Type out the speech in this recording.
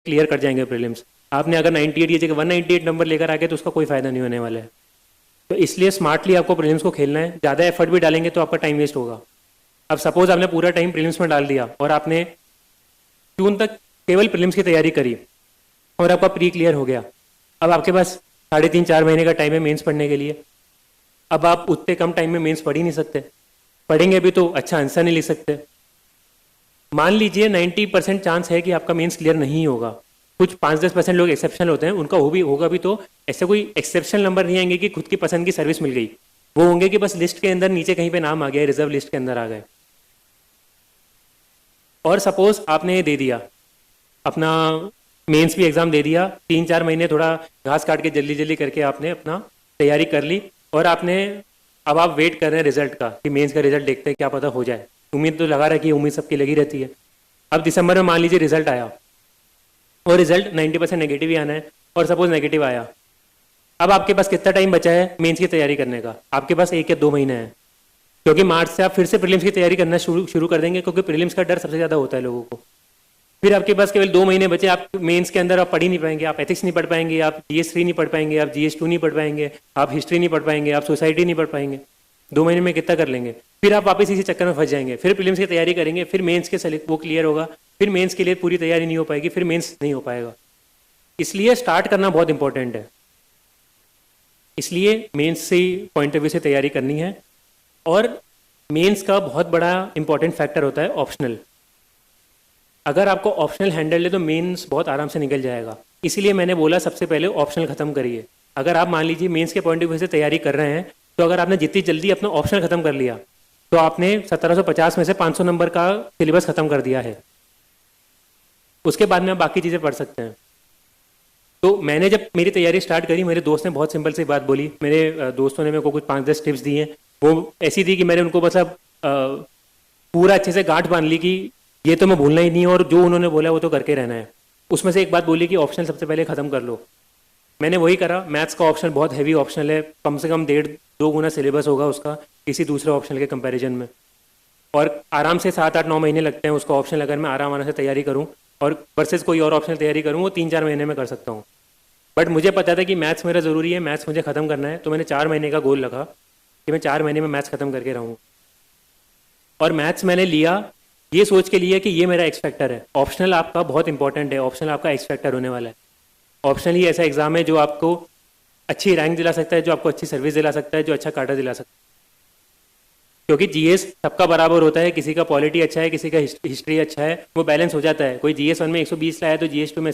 Clear कर जाएंगे prelims. आपने अगर 98 की जगह 198 नंबर लेकर आ गए तो उसका कोई फायदा नहीं होने वाला है। तो इसलिए स्मार्टली आपको प्रीलिम्स को खेलना है। ज़्यादा एफर्ट भी डालेंगे तो आपका टाइम वेस्ट होगा। अब सपोज आपने पूरा टाइम प्रीलिम्स में डाल दिया और आपने जून तक केवल प्रीलिम्स की तैयारी करी और आपका प्री क्लियर हो गया। अब आपके पास 3.5-4 महीने का टाइम है मेंस पढ़ने के लिए। अब आप उतने कम टाइम में मेंस पढ़ ही नहीं सकते। पढ़ेंगे भी तो अच्छा आंसर नहीं लिख सकते। मान लीजिए 90% चांस है कि आपका मेंस क्लियर नहीं होगा। कुछ 5-10% लोग एक्सेप्शनल होते हैं, उनका हो भी होगा भी, तो ऐसे कोई एक्सेप्शनल नंबर नहीं आएंगे कि खुद की पसंद की सर्विस मिल गई। वो होंगे कि बस लिस्ट के अंदर नीचे कहीं पे नाम आ गया, रिजर्व लिस्ट के अंदर आ गए। और सपोज आपने ये दे दिया अपना मेंस भी एग्जाम दे दिया, 3-4 महीने थोड़ा घास काट के जल्दी जल्दी करके आपने अपना तैयारी कर ली और आपने अब आप वेट कर रहे हैं रिजल्ट का कि मेंस का रिजल्ट देखते हैं, क्या पता हो जाए। उम्मीद तो लगा रखी है, उम्मीद सबकी लगी रहती है। अब दिसंबर में मान लीजिए रिजल्ट आया और रिजल्ट 90% नेगेटिव ही आना है और सपोज नेगेटिव आया। अब आपके पास कितना टाइम बचा है मेंस की तैयारी करने का? आपके पास 1 या 2 महीने हैं, क्योंकि मार्च से आप फिर से प्रीलिम्स की तैयारी करना शुरू कर देंगे, क्योंकि प्रीलिम्स का डर सबसे ज़्यादा होता है लोगों को। फिर आपके पास केवल 2 महीने बचे। आप मेंस के अंदर आप पढ़ ही नहीं पाएंगे, आप एथिक्स नहीं पढ़ पाएंगे, आप GS3 नहीं पढ़ पाएंगे, आप GS2 नहीं पढ़ पाएंगे, आप हिस्ट्री नहीं पढ़ पाएंगे, आप सोसाइटी नहीं पढ़ पाएंगे। 2 महीने में कितना कर लेंगे? फिर आप वापस इसी चक्कर में फंस जाएंगे। फिर प्रीलिम्स की तैयारी करेंगे, फिर मेंस के वो क्लियर होगा, फिर मेंस के लिए पूरी तैयारी नहीं हो पाएगी, फिर मेंस नहीं हो पाएगा। इसलिए स्टार्ट करना बहुत इंपॉर्टेंट है। इसलिए मेंस से पॉइंट ऑफ व्यू से तैयारी करनी है। और मेंस का बहुत बड़ा इंपॉर्टेंट फैक्टर होता है ऑप्शनल। अगर आपको ऑप्शनल हैंडल है तो मेंस बहुत आराम से निकल जाएगा। इसीलिए मैंने बोला सबसे पहले ऑप्शनल खत्म करिए। अगर आप मान लीजिए मेंस के पॉइंट ऑफ व्यू से तैयारी कर रहे हैं, तो अगर आपने जितनी जल्दी अपना ऑप्शनल खत्म कर लिया तो आपने 1750 में से 500 नंबर का सिलेबस खत्म कर दिया है। उसके बाद में आप बाकी चीज़ें पढ़ सकते हैं। तो मैंने जब मेरी तैयारी स्टार्ट करी, मेरे दोस्त ने बहुत सिंपल सी बात बोली। मेरे दोस्तों ने मेरे को कुछ 5-10 टिप्स दी हैं। वो ऐसी दी कि मैंने उनको बस अब पूरा अच्छे से गांठ बांध ली कि ये तो मैं भूलना ही नहीं है और जो उन्होंने बोला वो तो करके रहना है। उसमें से एक बात बोली कि ऑप्शनल सबसे पहले ख़त्म कर लो। मैंने वही करा। मैथ्स का ऑप्शनल बहुत हैवी ऑप्शनल है, कम से कम 1.5-2 गुना सिलेबस होगा उसका किसी दूसरे ऑप्शनल के कंपैरिजन में। और आराम से 7-8-9 महीने लगते हैं उसका ऑप्शनल। अगर मैं आराम से तैयारी करूँ और वर्सेस कोई और ऑप्शनल तैयारी करूँ, वो 3-4 महीने में कर सकता हूँ। बट मुझे पता था कि मैथ्स मेरा ज़रूरी है, मैथ्स मुझे ख़त्म करना है, तो मैंने 4 महीने का गोल रखा कि मैं 4 महीने में मैथ्स ख़त्म करके रहूँ। और मैथ्स मैंने लिया ये सोच के लिए कि ये मेरा एक्स फैक्टर है। ऑप्शनल आपका बहुत इंपॉर्टेंट है, ऑप्शनल आपका एक्स फैक्टर होने वाला है। ऑप्शनल ही ऐसा एग्जाम है जो आपको अच्छी रैंक दिला सकता है, जो आपको अच्छी सर्विस दिला सकता है, जो अच्छा काटा दिला सकता है। क्योंकि GS सबका बराबर होता है, किसी का पॉलिटी अच्छा है, किसी का हिस्ट्री अच्छा है, वो बैलेंस हो जाता है। कोई GS1 में 120 लाया तो GS2 में